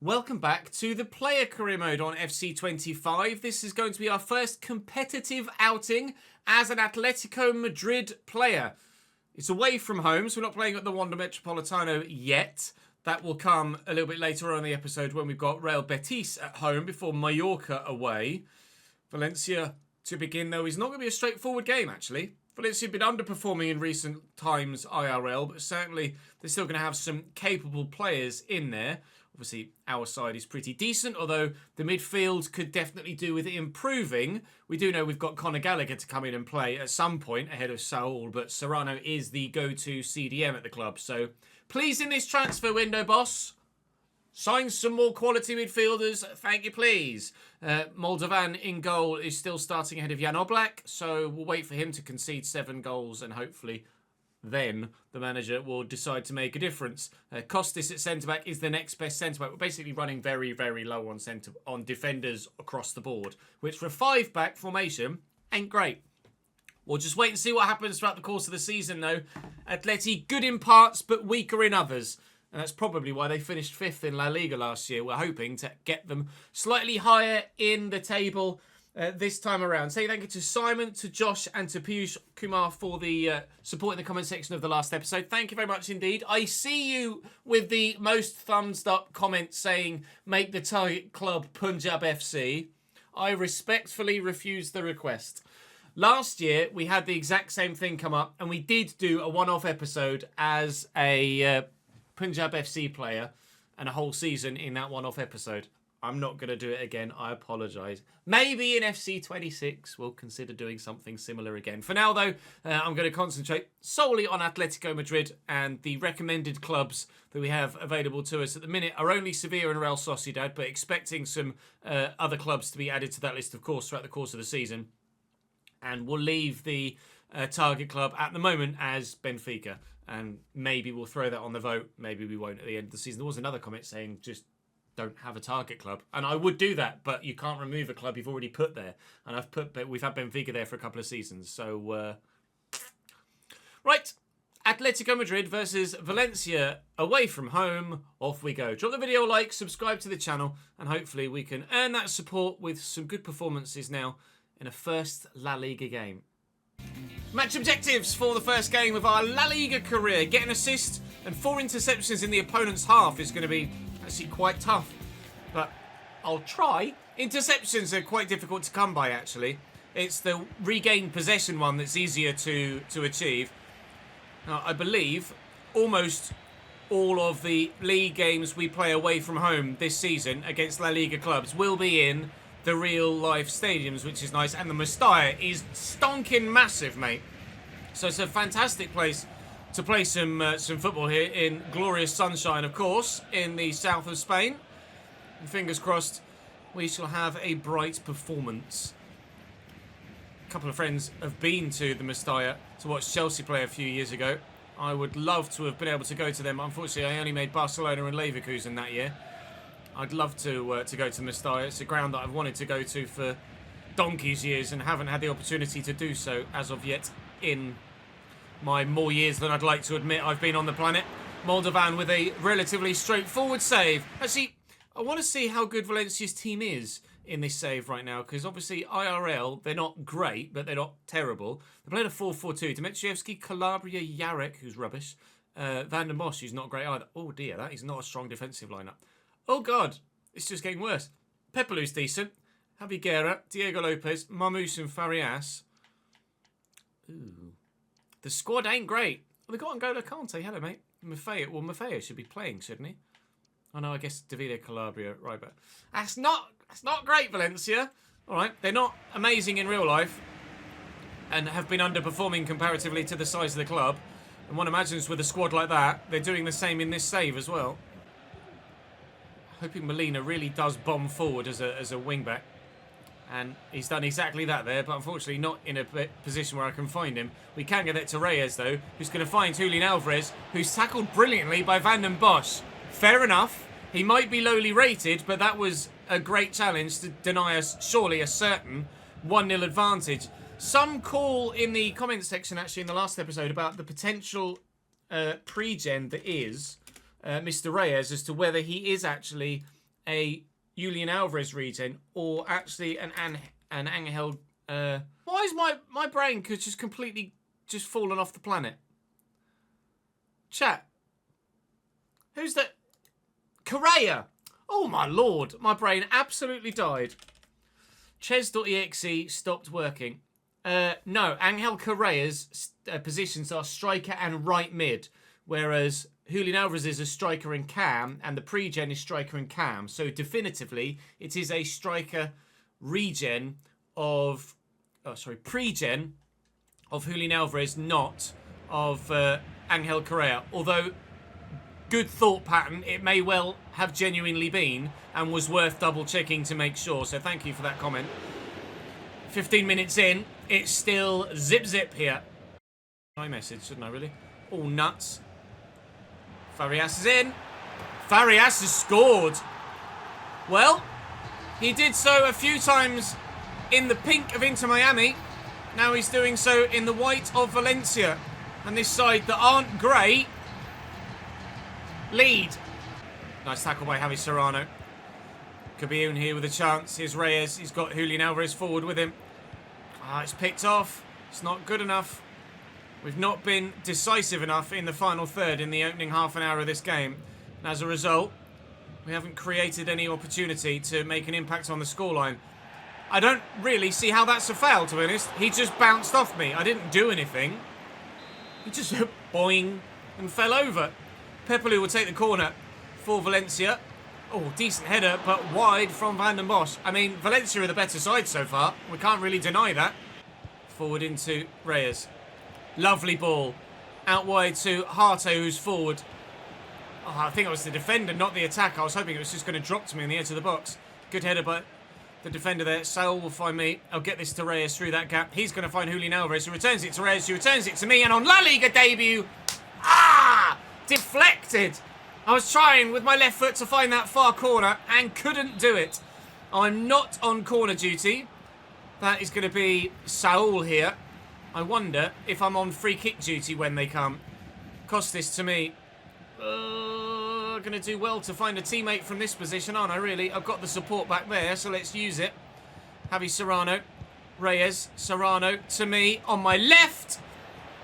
Welcome back to the player career mode on FC25. This is going to be our first competitive outing as an Atletico Madrid player. It's away from home, so we're not playing at the Wanda Metropolitano yet. That will come a little bit later on in the episode when we've got Real Betis at home before Mallorca away. Valencia to begin, though, is not going to be a straightforward game, actually. Valencia have been underperforming in recent times IRL, but certainly they're still going to have some capable players in there. Obviously, our side is pretty decent, although the midfield could definitely do with improving. We do know we've got Conor Gallagher to come in and play at some point ahead of Saul, but Serrano is the go-to CDM at the club. So, please, in this transfer window, boss, sign some more quality midfielders. Thank you, please. Moldovan in goal is still starting ahead of Jan Oblak, so we'll wait for him to concede 7 goals and hopefully then the manager will decide to make a difference. Kostis at centre-back is the next best centre-back. We're basically running very, very low on defenders across the board, which for a 5-back formation ain't great. We'll just wait and see what happens throughout the course of the season, though. Atleti, good in parts, but weaker in others. And that's probably why they finished 5th in La Liga last year. We're hoping to get them slightly higher in the table this time around. Say thank you to Simon, to Josh, and to Piyush Kumar for the support in the comment section of the last episode. Thank you very much indeed. I see you with the most thumbs up comment saying, make the target club Punjab FC. I respectfully refuse the request. Last year, we had the exact same thing come up, and we did do a one-off episode as a Punjab FC player and a whole season in that one-off episode. I'm not going to do it again. I apologise. Maybe in FC26 we'll consider doing something similar again. For now, though, I'm going to concentrate solely on Atletico Madrid, and the recommended clubs that we have available to us at the minute are only Sevilla and Real Sociedad, but expecting some other clubs to be added to that list, of course, throughout the course of the season. And we'll leave the target club at the moment as Benfica. And maybe we'll throw that on the vote. Maybe we won't at the end of the season. There was another comment saying just don't have a target club, and I would do that, but you can't remove a club you've already put there, and we've had Benfica there for a couple of seasons. So right, Atletico Madrid versus Valencia away from home. Off we go. Drop the video a like, subscribe to the channel, and hopefully we can earn that support with some good performances now in a first La Liga game. Match objectives for the first game of our La Liga career. Get an assist and 4 interceptions in the opponent's half is going to be actually quite tough, but I'll try. Interceptions are quite difficult to come by, actually. It's the regained possession one that's easier to achieve. Now, I believe almost all of the league games we play away from home this season against La Liga clubs will be in the real-life stadiums, which is nice. And the Mestalla is stonking massive, mate. So it's a fantastic place to play some football here in glorious sunshine, of course, in the south of Spain. And fingers crossed, we shall have a bright performance. A couple of friends have been to the Mestalla to watch Chelsea play a few years ago. I would love to have been able to go to them. Unfortunately, I only made Barcelona and Leverkusen that year. I'd love to go to Mestalla. It's a ground that I've wanted to go to for donkey's years and haven't had the opportunity to do so as of yet in my more years than I'd like to admit I've been on the planet. Moldovan with a relatively straightforward save. Actually, I want to see how good Valencia's team is in this save right now, because obviously IRL, they're not great, but they're not terrible. They're playing a 4-4-2. Dimitrievski, Calabria, Jarek, who's rubbish. Van den Bosch, who's not great either. Oh dear, that is not a strong defensive lineup. Oh god, it's just getting worse. Pepelou's decent. Javi Guerra, Diego Lopez, Marmoush and Farias. Ooh. The squad ain't great. Well, they got Angola Kante. Hello, mate. Maffeo should be playing, shouldn't he? Oh, no, I guess Davide Calabria, right back. That's not great, Valencia. All right, they're not amazing in real life and have been underperforming comparatively to the size of the club. And one imagines with a squad like that, they're doing the same in this save as well. Hoping Molina really does bomb forward as a wing-back. And he's done exactly that there, but unfortunately not in a position where I can find him. We can get it to Reyes, though, who's going to find Julian Alvarez, who's tackled brilliantly by Van den Bosch. Fair enough. He might be lowly rated, but that was a great challenge to deny us, surely, a certain 1-0 advantage. Some call in the comments section, actually, in the last episode about the potential pre-gen that is Mr. Reyes as to whether he is actually a Julian Alvarez regen or actually an Angel. Why is my brain just completely just fallen off the planet? Chat. Who's that? Correa. Oh my lord, my brain absolutely died. Ches.exe stopped working. No, Angel Correa's positions are striker and right mid, whereas Julian Alvarez is a striker and cam, and the pre-gen is striker and cam. So definitively, it is a striker regen of, pre-gen of Julian Alvarez, not of Angel Correa. Although, good thought pattern, it may well have genuinely been and was worth double checking to make sure. So thank you for that comment. 15 minutes in, it's still zip here. My message, shouldn't I really? All nuts. Farias is in. Farias has scored. Well, he did so a few times in the pink of Inter Miami. Now he's doing so in the white of Valencia. And this side that aren't great lead. Nice tackle by Javi Serrano. Cabillan here with a chance. Here's Reyes. He's got Julian Alvarez forward with him. It's picked off. It's not good enough. We've not been decisive enough in the final third in the opening half an hour of this game. And as a result, we haven't created any opportunity to make an impact on the scoreline. I don't really see how that's a foul, to be honest. He just bounced off me. I didn't do anything. He just boing and fell over. Pepelu will take the corner for Valencia. Oh, decent header, but wide from Van den Bosch. I mean, Valencia are the better side so far. We can't really deny that. Forward into Reyes. Lovely ball. Out wide to Harto, who's forward. Oh, I think it was the defender, not the attacker. I was hoping it was just going to drop to me on the edge of the box. Good header, but the defender there. Saul will find me. I'll get this to Reyes through that gap. He's going to find Julian Alvarez, who returns it to Reyes, who returns it to me. And on La Liga debut, deflected. I was trying with my left foot to find that far corner and couldn't do it. I'm not on corner duty. That is going to be Saul here. I wonder if I'm on free kick duty when they come. Costas to me. Going to do well to find a teammate from this position, aren't I, really? I've got the support back there, so let's use it. Javi Serrano. Reyes. Serrano to me on my left.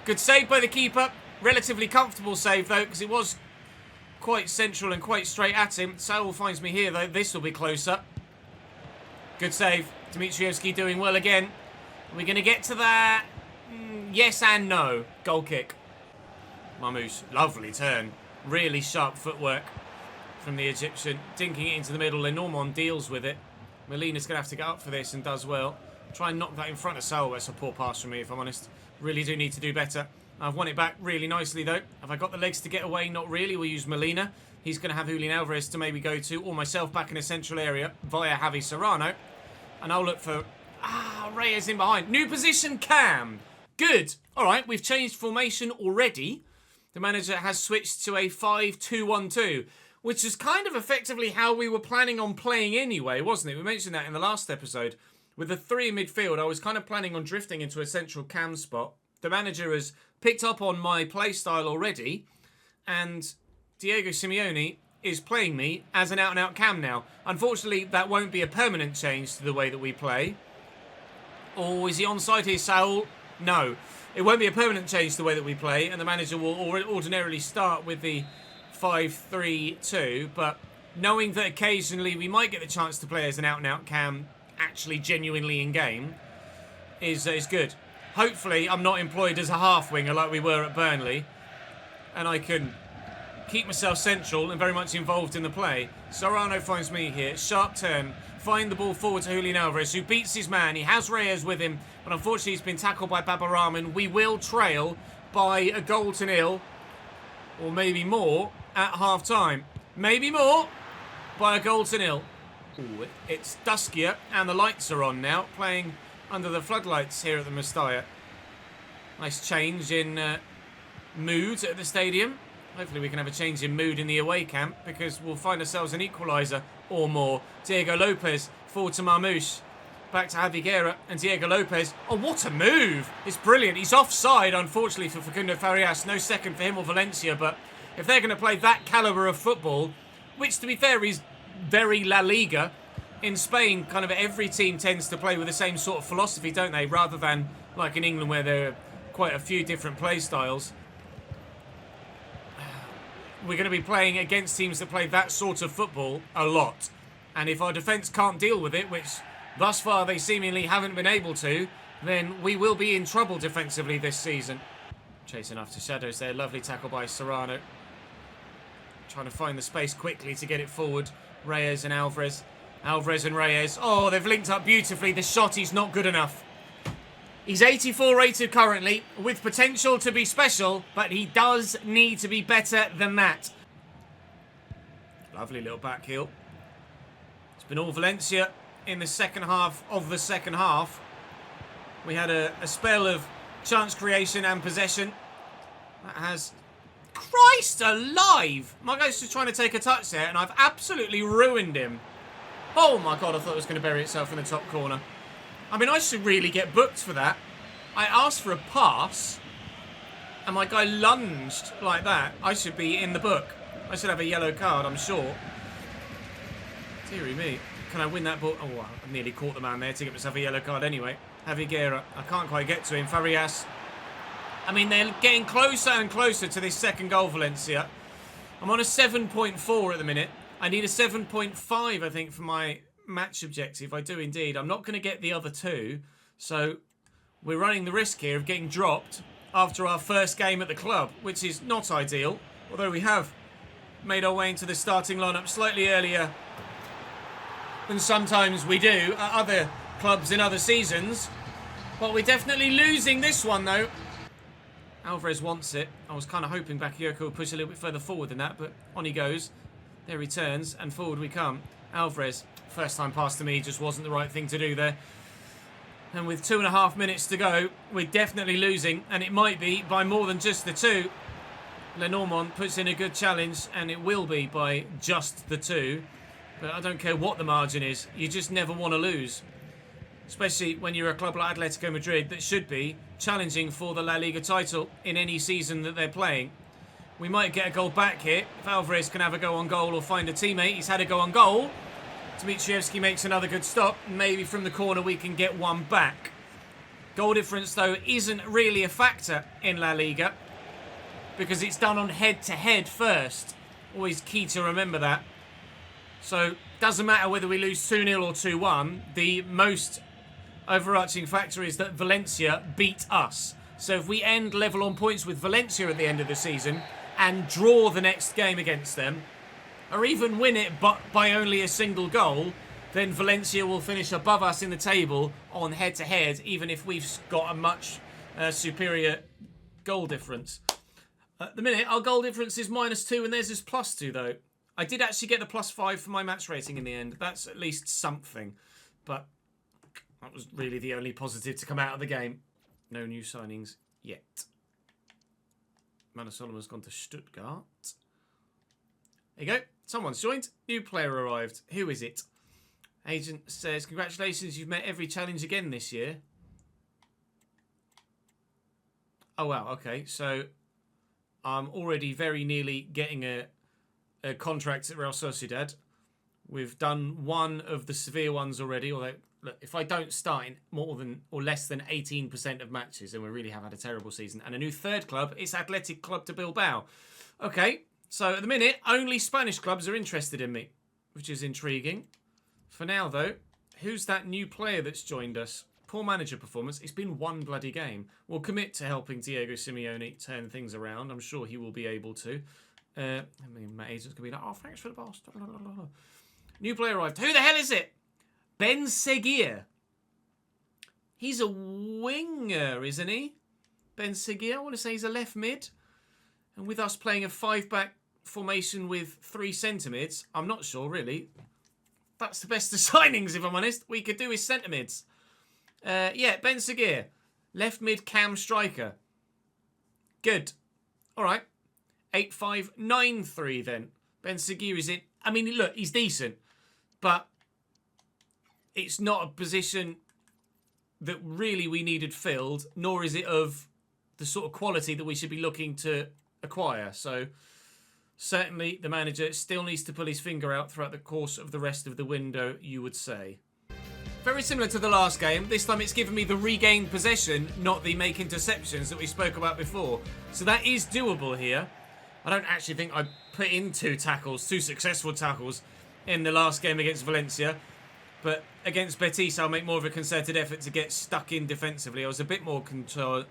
Good save by the keeper. Relatively comfortable save, though, because it was quite central and quite straight at him. Saul finds me here, though. This will be closer. Good save. Dmitrievski doing well again. Are we going to get to that? Yes and no. Goal kick. Mamouche. Lovely turn. Really sharp footwork from the Egyptian. Dinking it into the middle. Lenormand deals with it. Molina's going to have to get up for this and does well. Try and knock that in front of Saul. That's a poor pass from me, if I'm honest. Really do need to do better. I've won it back really nicely, though. Have I got the legs to get away? Not really. We'll use Molina. He's going to have Julian Alvarez to maybe go to, or myself back in a central area via Javi Serrano. And I'll look for... Reyes in behind. New position, Cam. Good. All right, we've changed formation already. The manager has switched to a 5-2-1-2, which is kind of effectively how we were planning on playing anyway, wasn't it? We mentioned that in the last episode. With the three in midfield, I was kind of planning on drifting into a central Cam spot. The manager has picked up on my play style already, and Diego Simeone is playing me as an out-and-out Cam now. Unfortunately, that won't be a permanent change to the way that we play. Or is he onside here, Saul? No. It won't be a permanent change to the way that we play, and the manager will ordinarily start with the 5-3-2, but knowing that occasionally we might get the chance to play as an out-and-out Cam actually genuinely in-game is good. Hopefully, I'm not employed as a half-winger like we were at Burnley, and I can keep myself central and very much involved in the play. Serrano finds me here. Sharp turn. Find the ball forward to Julian Alvarez, who beats his man. He has Reyes with him, but unfortunately he's been tackled by Babarahman. We will trail by a goal to nil, or maybe more, at half-time. Maybe more, by a goal to nil. Ooh, it's duskier, and the lights are on now, playing under the floodlights here at the Mestalla. Nice change in mood at the stadium. Hopefully we can have a change in mood in the away camp, because we'll find ourselves an equaliser or more. Diego Lopez forward to Mamouche. Back to Javi Guerra and Diego Lopez. Oh, what a move! It's brilliant. He's offside, unfortunately, for Facundo Farias. No second for him or Valencia, but if they're going to play that calibre of football, which, to be fair, is very La Liga. In Spain, kind of every team tends to play with the same sort of philosophy, don't they? Rather than like in England where there are quite a few different play styles. We're going to be playing against teams that play that sort of football a lot. And if our defence can't deal with it, which thus far they seemingly haven't been able to, then we will be in trouble defensively this season. Chasing after shadows there. Lovely tackle by Serrano. Trying to find the space quickly to get it forward. Reyes and Alvarez. Alvarez and Reyes. Oh, they've linked up beautifully. The shot is not good enough. He's 84 rated currently, with potential to be special, but he does need to be better than that. Lovely little back heel. It's been all Valencia in the second half of the second half. We had a spell of chance creation and possession. That has... Christ alive! My guy's just trying to take a touch there, and I've absolutely ruined him. Oh my god, I thought it was going to bury itself in the top corner. I mean, I should really get booked for that. I asked for a pass, and my guy lunged like that. I should be in the book. I should have a yellow card, I'm sure. Deary me. Can I win that ball? Oh, I nearly caught the man there to get myself a yellow card anyway. Javi Guerra. I can't quite get to him. Farias. I mean, they're getting closer and closer to this second goal, Valencia. I'm on a 7.4 at the minute. I need a 7.5, I think, for my match objective. I do indeed. I'm not going to get the other two. So we're running the risk here of getting dropped after our first game at the club, which is not ideal. Although we have made our way into the starting lineup slightly earlier than sometimes we do at other clubs in other seasons. But we're definitely losing this one, though. Alvarez wants it. I was kind of hoping Bakayoko would push a little bit further forward than that, but on he goes. There he turns, and forward we come. Alvarez, first time pass to me, just wasn't the right thing to do there. And with 2.5 minutes to go, we're definitely losing, and it might be by more than just the two. Lenormand puts in a good challenge, and it will be by just the two. But I don't care what the margin is, you just never want to lose. Especially when you're a club like Atletico Madrid that should be challenging for the La Liga title in any season that they're playing. We might get a goal back here. If Alvarez can have a go on goal or find a teammate. He's had a go on goal. Dmitrievski makes another good stop. Maybe from the corner we can get one back. Goal difference, though, isn't really a factor in La Liga because it's done on head-to-head first. Always key to remember that. So, doesn't matter whether we lose 2-0 or 2-1. The most overarching factor is that Valencia beat us. So if we end level on points with Valencia at the end of the season and draw the next game against them, or even win it but by only a single goal, then Valencia will finish above us in the table on head-to-head, even if we've got a much superior goal difference. At the minute, our goal difference is -2 and theirs is +2, though. I did actually get the +5 for my match rating in the end. That's at least something. But that was really the only positive to come out of the game. No new signings yet. Manor Solomon's gone to Stuttgart. There you go. Someone's joined. New player arrived. Who is it? Agent says, congratulations, you've met every challenge again this year. Oh, wow. Okay. So I'm already very nearly getting a contract at Real Sociedad. We've done one of the severe ones already, although look, if I don't start in more than or less than 18% of matches, then we really have had a terrible season. And a new third club, it's Athletic Club de Bilbao. Okay, so at the minute, only Spanish clubs are interested in me, which is intriguing. For now, though, who's that new player that's joined us? Poor manager performance. It's been one bloody game. We'll commit to helping Diego Simeone turn things around. I'm sure he will be able to. I mean, my agent's going to be like, oh, thanks for the boss. New player arrived. Who the hell is it? Ben Seguir. He's a winger, isn't he? Ben Seguir, I want to say he's a left mid. And with us playing a 5-back formation with 3 centre mids, I'm not sure, really. That's the best of signings, if I'm honest. We could do with centre mids. Yeah, Ben Seguir. Left mid cam striker. Good. All right. 8-5-9-3 then. Ben Seguir is in. I mean, look, he's decent. But it's not a position that really we needed filled, nor is it of the sort of quality that we should be looking to acquire. So Certainly, the manager still needs to pull his finger out throughout the course of the rest of the window, you would say. Very similar to the last game. This time it's given me the regained possession, not the make interceptions that we spoke about before. So that is doable here. I don't actually think I put in two successful tackles in the last game against Valencia. But against Betis, I'll make more of a concerted effort to get stuck in defensively. I was a bit more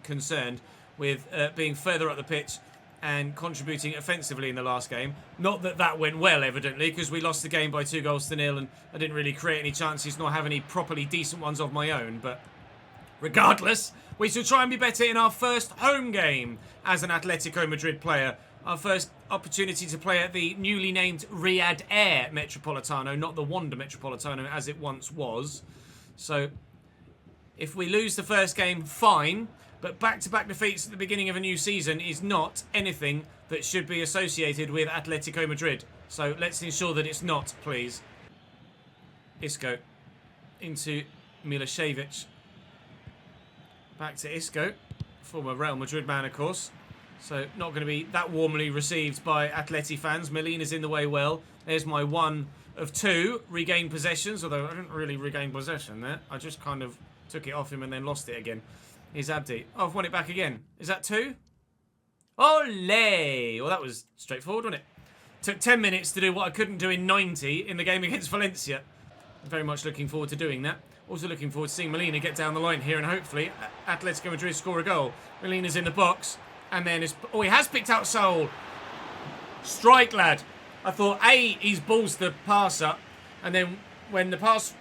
concerned with being further up the pitch and contributing offensively in the last game. Not that that went well, evidently, because we lost the game by 2-0 and I didn't really create any chances nor have any properly decent ones of my own. But regardless, we shall try and be better in our first home game as an Atletico Madrid player. Our first opportunity to play at the newly named Riyadh Air Metropolitano, not the Wanda Metropolitano as it once was. So if we lose the first game, fine. But back-to-back defeats at the beginning of a new season is not anything that should be associated with Atletico Madrid. So let's ensure that it's not, please. Isco into Milicevic. Back to Isco, former Real Madrid man, of course. So not going to be that warmly received by Atleti fans. Molina's in the way well. There's my 1 of 2 regained possessions, although I didn't really regain possession there. I just kind of took it off him and then lost it again. Here's Abdi. Oh, I've won it back again. Is that 2? Ole! Well, that was straightforward, wasn't it? Took 10 minutes to do what I couldn't do in 90 in the game against Valencia. I'm very much looking forward to doing that. Also looking forward to seeing Molina get down the line here and hopefully Atletico Madrid score a goal. Molina's in the box. And then, he has picked out Saul. Strike, lad. I thought, A, he's balls the pass up. And then when the pass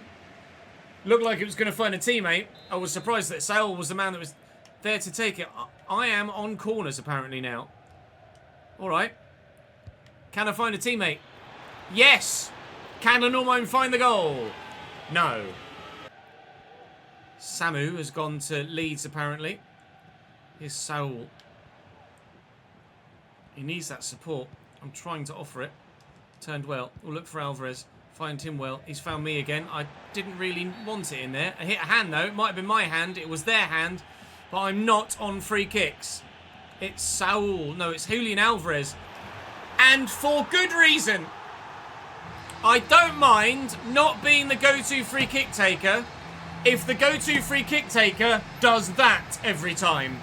looked like it was going to find a teammate, I was surprised that Saul was the man that was there to take it. I am on corners, apparently, now. All right. Can I find a teammate? Yes. Can Lenormand find the goal? No. Samu has gone to Leeds, apparently. Here's Saul. He needs that support. I'm trying to offer it. Turned well. We'll look for Alvarez. Find him well. He's found me again. I didn't really want it in there. I hit a hand, though. It might have been my hand. It was their hand. But I'm not on free kicks. It's Saul. No, it's Julian Alvarez. And for good reason. I don't mind not being the go-to free kick taker if the go-to free kick taker does that every time.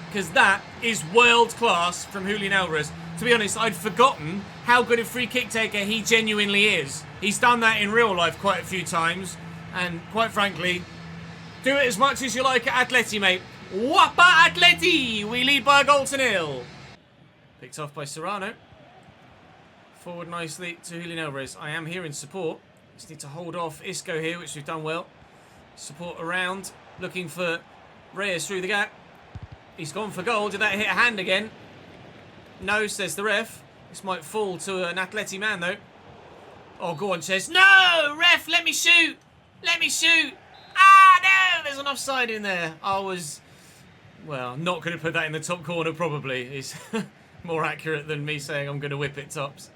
Because that is world class from Julian Alvarez. To be honest, I'd forgotten how good a free kick taker he genuinely is. He's done that in real life quite a few times. And quite frankly, do it as much as you like at Atleti, mate. Whoppa Atleti! We lead by a goal to 0. Picked off by Serrano. Forward nicely to Julian Alvarez. I am here in support. Just need to hold off Isco here, which we've done well. Support around. Looking for Reyes through the gap. He's gone for goal. Did that hit a hand again? No, says the ref. This might fall to an Atleti man, though. Oh, go on, Ches. No! Ref, let me shoot! Let me shoot! Ah, no! There's an offside in there. I was, well, not going to put that in the top corner, probably. It's more accurate than me saying I'm going to whip it tops.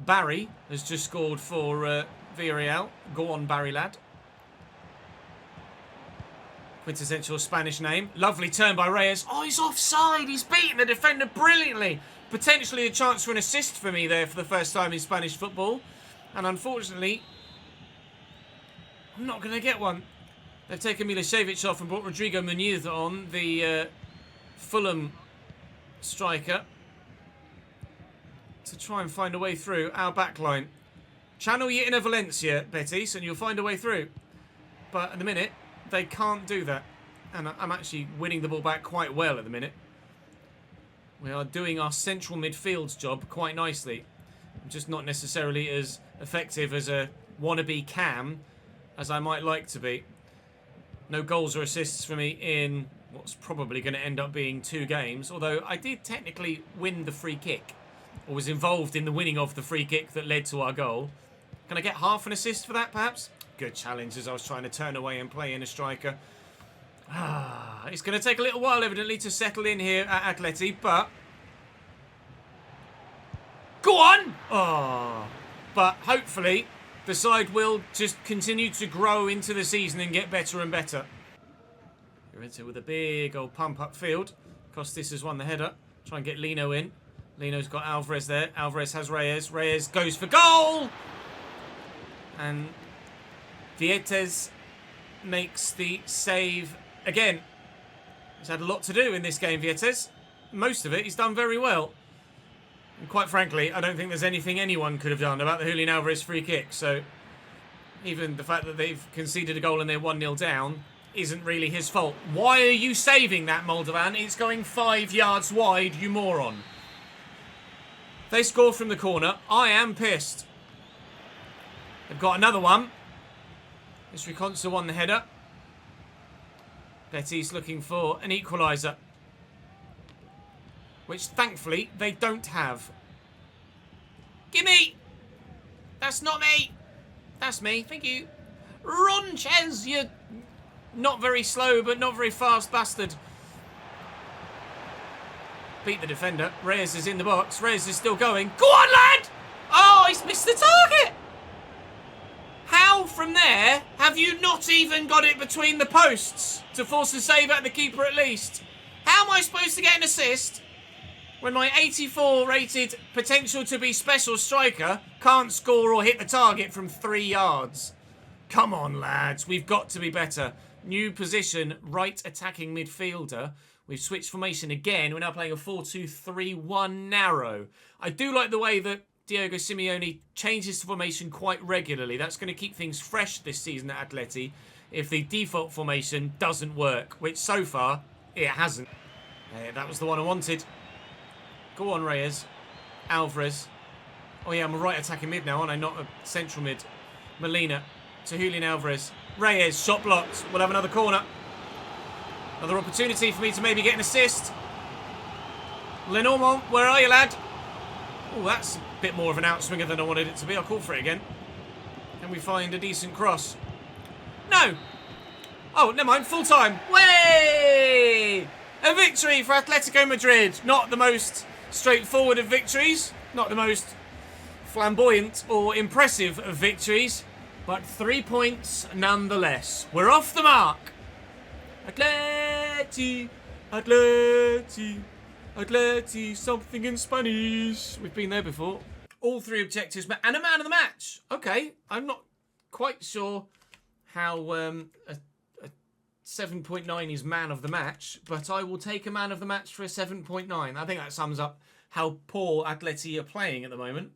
Barry has just scored for Villarreal. Go on, Barry, lad. Quintessential Spanish name. Lovely turn by Reyes. Oh, he's offside. He's beaten the defender brilliantly. Potentially a chance for an assist for me there for the first time in Spanish football. And unfortunately, I'm not going to get one. They've taken Milicevic off and brought Rodrigo Muñiz on, the Fulham striker, to try and find a way through our backline. Channel you in a Valencia, Betis, and you'll find a way through. But at the minute, they can't do that. And I'm actually winning the ball back quite well at the minute. We are doing our central midfield job quite nicely. I'm just not necessarily as effective as a wannabe Cam as I might like to be. No goals or assists for me in what's probably going to end up being 2 games. Although I did technically win the free kick. Or was involved in the winning of the free kick that led to our goal. Can I get half an assist for that, perhaps? Good challenge as I was trying to turn away and play in a striker. It's going to take a little while, evidently, to settle in here at Atleti, but... Go on! Oh. But hopefully, the side will just continue to grow into the season and get better and better. You're into with a big old pump upfield. Costas has won the header. Try and get Lino in. Lino's got Alvarez there. Alvarez has Reyes. Reyes goes for goal! And Vietes makes the save again. He's had a lot to do in this game, Vietes. Most of it he's done very well. And quite frankly, I don't think there's anything anyone could have done about the Julian Alvarez free kick. So even the fact that they've conceded a goal and they're 1-0 down isn't really his fault. Why are you saving that, Moldovan? It's going 5 yards wide, you moron. They score from the corner. I am pissed. They've got another one. This Riconsa won the header. Betis looking for an equaliser, which thankfully they don't have. Gimme! That's not me. That's me. Thank you. Run, Ches, you not very slow but not very fast bastard. Beat the defender. Reyes is in the box. Reyes is still going. Go on, lad! Oh, he's missed the target. How from there have you not even got it between the posts to force a save at the keeper at least? How am I supposed to get an assist when my 84 rated potential to be special striker can't score or hit the target from 3 yards? Come on, lads. We've got to be better. New position, right attacking midfielder. We've switched formation again. We're now playing a 4-2-3-1 narrow. I do like the way that Diego Simeone changes formation quite regularly. That's going to keep things fresh this season at Atleti if the default formation doesn't work, which so far it hasn't. That was the one I wanted. Go on, Reyes. Alvarez. Oh yeah, I'm a right attacking mid now, aren't I? Not a central mid. Molina to Julian Alvarez. Reyes, shot blocked. We'll have another corner. Another opportunity for me to maybe get an assist. Lenormand, where are you, lad? Oh, that's a bit more of an outswinger than I wanted it to be. I'll call for it again. Can we find a decent cross? No! Oh, never mind. Full time. Way! A victory for Atletico Madrid. Not the most straightforward of victories. Not the most flamboyant or impressive of victories. But 3 points nonetheless. We're off the mark. Atleti, Atleti, Atleti, something in Spanish. We've been there before. All 3 objectives, and a man of the match. Okay, I'm not quite sure how a 7.9 is man of the match, but I will take a man of the match for a 7.9. I think that sums up how poor Atleti are playing at the moment.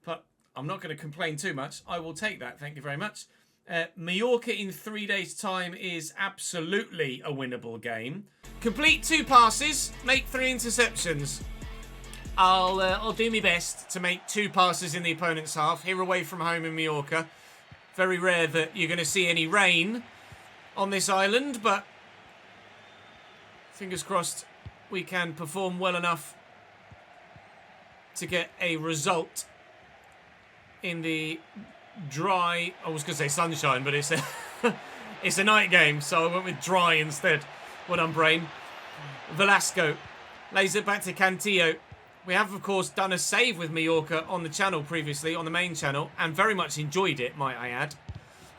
But I'm not going to complain too much. I will take that. Thank you very much. Mallorca in 3 days' time is absolutely a winnable game. Complete 2 passes, make 3 interceptions. I'll do my best to make 2 passes in the opponent's half. Here away from home in Mallorca. Very rare that you're going to see any rain on this island, but fingers crossed we can perform well enough to get a result in the dry, I was going to say sunshine, but it's a it's a night game, so I went with dry instead. Well done, brain. Velasco lays it back to Cantillo. We have, of course, done a save with Mallorca on the channel previously, on the main channel, and very much enjoyed it, might I add.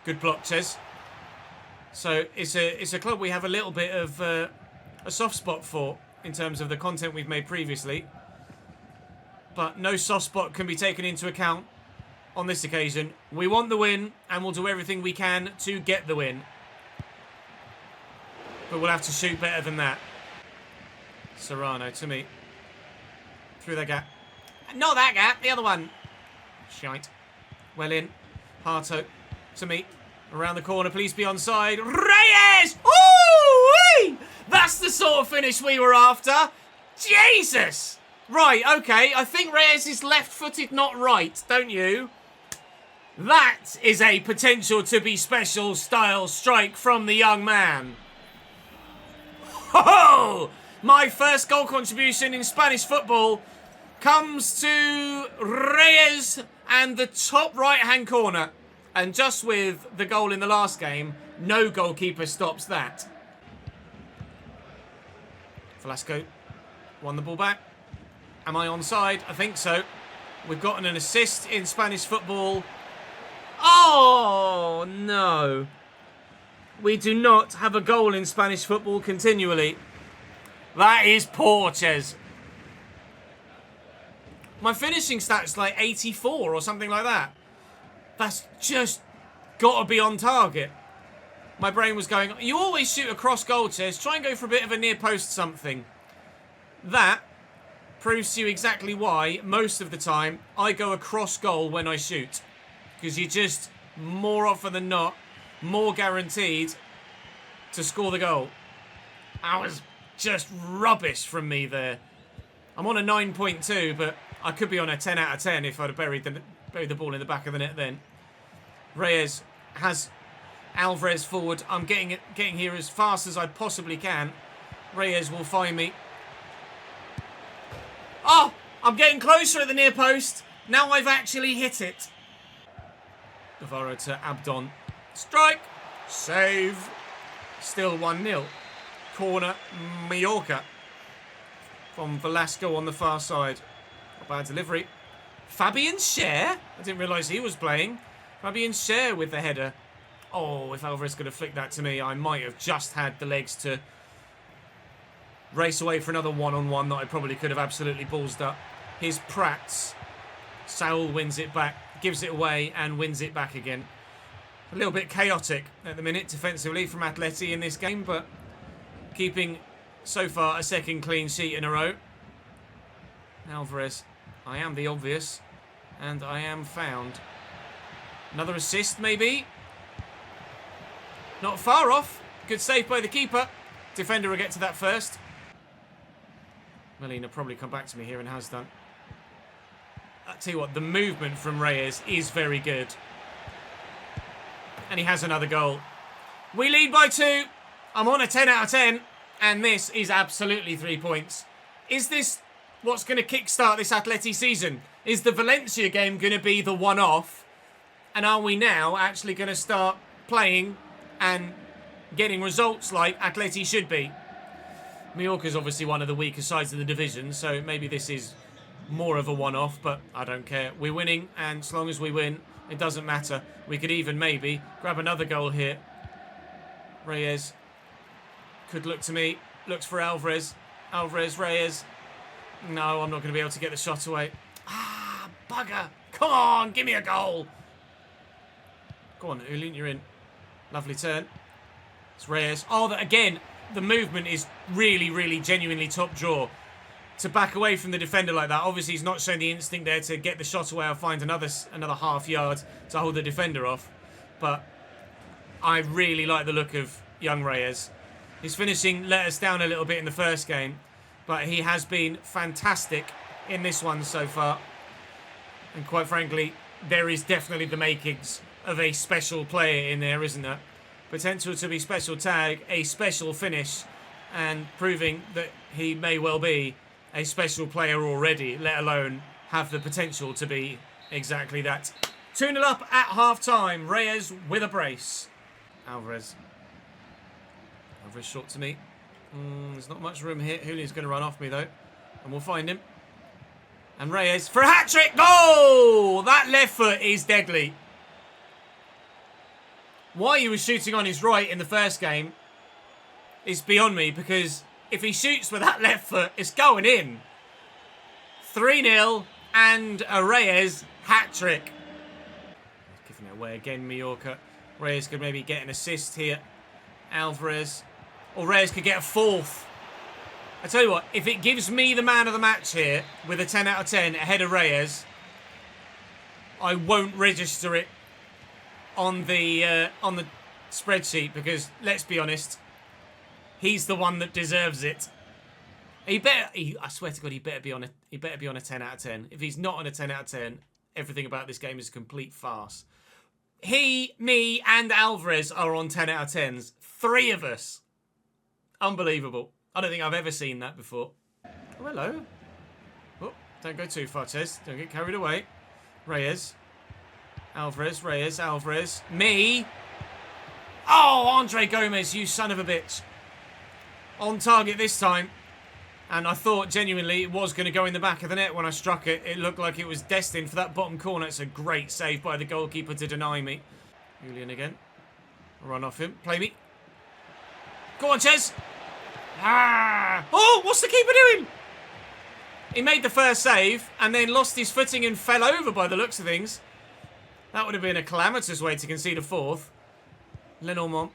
Good block, Ches. So it's a club we have a little bit of a soft spot for in terms of the content we've made previously. But no soft spot can be taken into account on this occasion. We want the win, and we'll do everything we can to get the win. But we'll have to shoot better than that. Serrano to me. Through that gap. Not that gap, the other one. Shite. Well in. Harto to me. Around the corner, please be onside. Reyes! Ooh-wee! That's the sort of finish we were after. Jesus! Right, okay. I think Reyes is left-footed, not right, don't you? That is a potential to be special style strike from the young man. Ho-ho! My first goal contribution in Spanish football comes to Reyes and the top right-hand corner. And just with the goal in the last game, no goalkeeper stops that. Velasco won the ball back. Am I onside? I think so. We've gotten an assist in Spanish football. Oh, no. We do not have a goal in Spanish football continually. That is poor, Ches. My finishing stat's like 84 or something like that. That's just got to be on target. My brain was going, you always shoot a cross goal, Ches. Try and go for a bit of a near post something. That proves to you exactly why, most of the time, I go across goal when I shoot. Because you're just, more often than not, more guaranteed to score the goal. That was just rubbish from me there. I'm on a 9.2, but I could be on a 10 out of 10 if I'd have buried the ball in the back of the net then. Reyes has Alvarez forward. I'm getting here as fast as I possibly can. Reyes will find me. Oh, I'm getting closer at the near post. Now I've actually hit it. Navarro to Abdon. Strike. Save. Still 1-0. Corner, Mallorca. From Velasco on the far side. Not bad delivery. Fabian Schär. I didn't realise he was playing. Fabian Schär with the header. Oh, if Alvarez could have flicked that to me, I might have just had the legs to race away for another one-on-one that I probably could have absolutely ballsed up. Here's Prats. Saul wins it back, gives it away, and wins it back again. A little bit chaotic at the minute defensively from Atleti in this game, but keeping so far a second clean sheet in a row. Alvarez, I am the obvious, and I am found. Another assist, maybe. Not far off. Good save by the keeper. Defender will get to that first. Molina probably come back to me here and has done. I'll tell you what, the movement from Reyes is very good. And he has another goal. We lead by 2. I'm on a 10 out of 10. And this is absolutely 3 points. Is this what's going to kickstart this Atleti season? Is the Valencia game going to be the one-off? And are we now actually going to start playing and getting results like Atleti should be? Mallorca's obviously one of the weaker sides of the division, so maybe this is more of a one-off, but I don't care. We're winning, and as long as we win, it doesn't matter. We could even maybe grab another goal here. Reyes could look to me. Looks for Alvarez. Alvarez, Reyes. No, I'm not going to be able to get the shot away. Ah, bugger. Come on, give me a goal. Go on, Ulin, you're in. Lovely turn. It's Reyes. Oh, again, the movement is really, really genuinely top draw. To back away from the defender like that. Obviously, he's not shown the instinct there to get the shot away or find another half yard to hold the defender off. But I really like the look of young Reyes. His finishing let us down a little bit in the first game, but he has been fantastic in this one so far. And quite frankly, there is definitely the makings of a special player in there, isn't there? Potential to be special tag, a special finish, and proving that he may well be a special player already, let alone have the potential to be exactly that. 2-0 up at half-time. Reyes with a brace. Alvarez. Alvarez short to me. There's not much room here. Julian's going to run off me, though. And we'll find him. And Reyes for a hat-trick. Oh! That left foot is deadly. Why he was shooting on his right in the first game is beyond me, because if he shoots with that left foot, it's going in. 3-0 and a Reyes hat-trick. Giving it away again, Mallorca. Reyes could maybe get an assist here. Alvarez. Or Reyes could get a fourth. I tell you what, if it gives me the man of the match here with a 10 out of 10 ahead of Reyes, I won't register it on the spreadsheet, because let's be honest, he's the one that deserves it. I swear to God, he better be on a 10 out of 10. If he's not on a 10 out of 10, everything about this game is a complete farce. He, me, and Alvarez are on 10 out of 10s. 3 of us. Unbelievable. I don't think I've ever seen that before. Oh, hello. Oh, don't go too far, Ches. Don't get carried away. Reyes. Alvarez, Reyes, Alvarez. Me. Oh, Andre Gomez, you son of a bitch. On target this time. And I thought genuinely it was going to go in the back of the net when I struck it. It looked like it was destined for that bottom corner. It's a great save by the goalkeeper to deny me. Julian again. Run off him. Play me. Go on, Ches. Ah! Oh, what's the keeper doing? He made the first save and then lost his footing and fell over by the looks of things. That would have been a calamitous way to concede a fourth. Lenormand.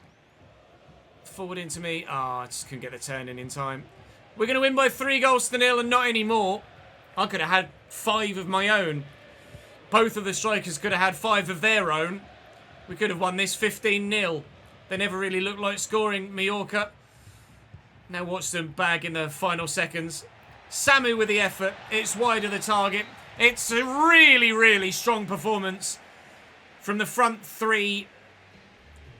Forward into me. I just couldn't get the turn in time. We're going to win by 3-0 and not any more. I could have had 5 of my own. Both of the strikers could have had 5 of their own. We could have won this 15-0. They never really looked like scoring, Mallorca. Now watch them bag in the final seconds. Samu with the effort. It's wide of the target. It's a really, really strong performance from the front three.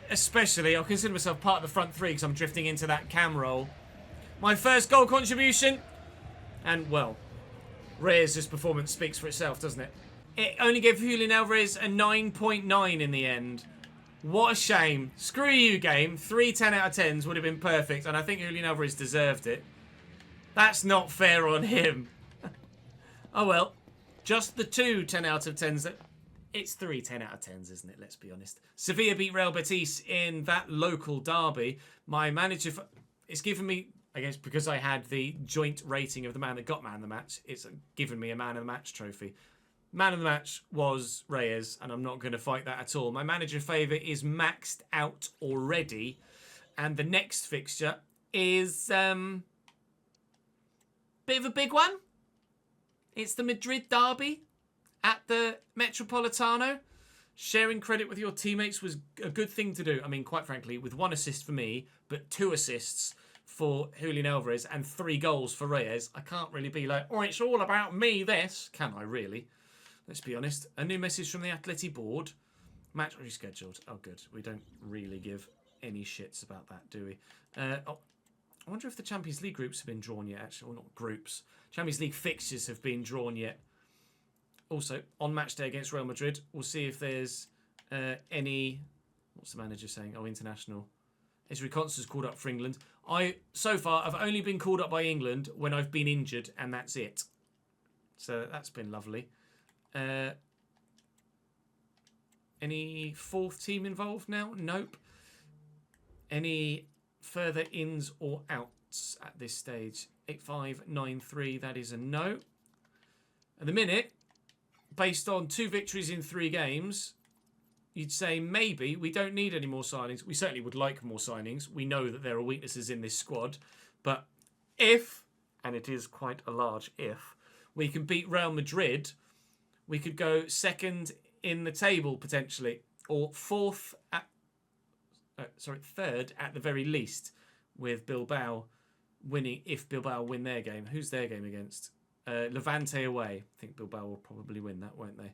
Especially, I'll consider myself part of the front three because I'm drifting into that cam roll. My first goal contribution. And, well, Reyes' performance speaks for itself, doesn't it? It only gave Julian Alvarez a 9.9 in the end. What a shame. Screw you, game. 3 10 out of 10s would have been perfect, and I think Julian Alvarez deserved it. That's not fair on him. Oh well. Just the 2 10 out of 10s. It's 3 10 out of 10s, isn't it? Let's be honest. Sevilla beat Real Betis in that local derby. My manager... It's given me... I guess because I had the joint rating of the man that got man of the match, it's given me a man of the match trophy. Man of the match was Reyes, and I'm not going to fight that at all. My manager favour is maxed out already, and the next fixture is bit of a big one. It's the Madrid derby at the Metropolitano. Sharing credit with your teammates was a good thing to do. I mean, quite frankly, with 1 assist for me, but 2 assists for Julian Alvarez and 3 goals for Reyes, I can't really be like, oh, it's all about me, this. Can I really? Let's be honest. A new message from the Atleti board. Match rescheduled. Oh, good. We don't really give any shits about that, do we? I wonder if the Champions League groups have been drawn yet, actually. Well, not groups. Champions League fixtures have been drawn yet. Also, on match day against Real Madrid, we'll see if there's any... What's the manager saying? Oh, international. Ezri Konsa's called up for England. So far, I've only been called up by England when I've been injured, and that's it. So that's been lovely. Any 4th team involved now? Nope. Any further ins or outs at this stage? 8-5-9-3, that is a no. At the minute, based on 2 victories in 3 games, you'd say maybe we don't need any more signings. We certainly would like more signings. We know that there are weaknesses in this squad. But if, and it is quite a large if, we can beat Real Madrid, we could go 2nd in the table potentially, or 3rd at the very least, with Bilbao winning, if Bilbao win their game. Who's their game against? Levante away. I think Bilbao will probably win that, won't they?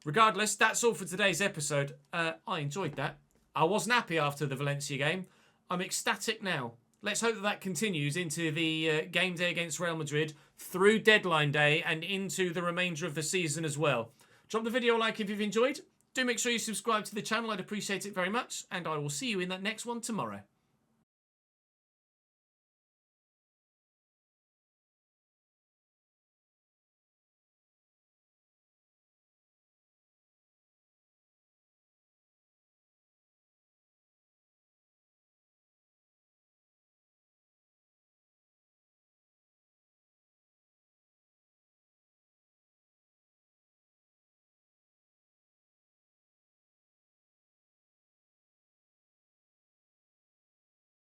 Regardless, that's all for today's episode. I enjoyed that. I wasn't happy after the Valencia game. I'm ecstatic now. Let's hope that that continues into the game day against Real Madrid, through deadline day, and into the remainder of the season as well. Drop the video a like if you've enjoyed. Do make sure you subscribe to the channel. I'd appreciate it very much. And I will see you in that next one tomorrow.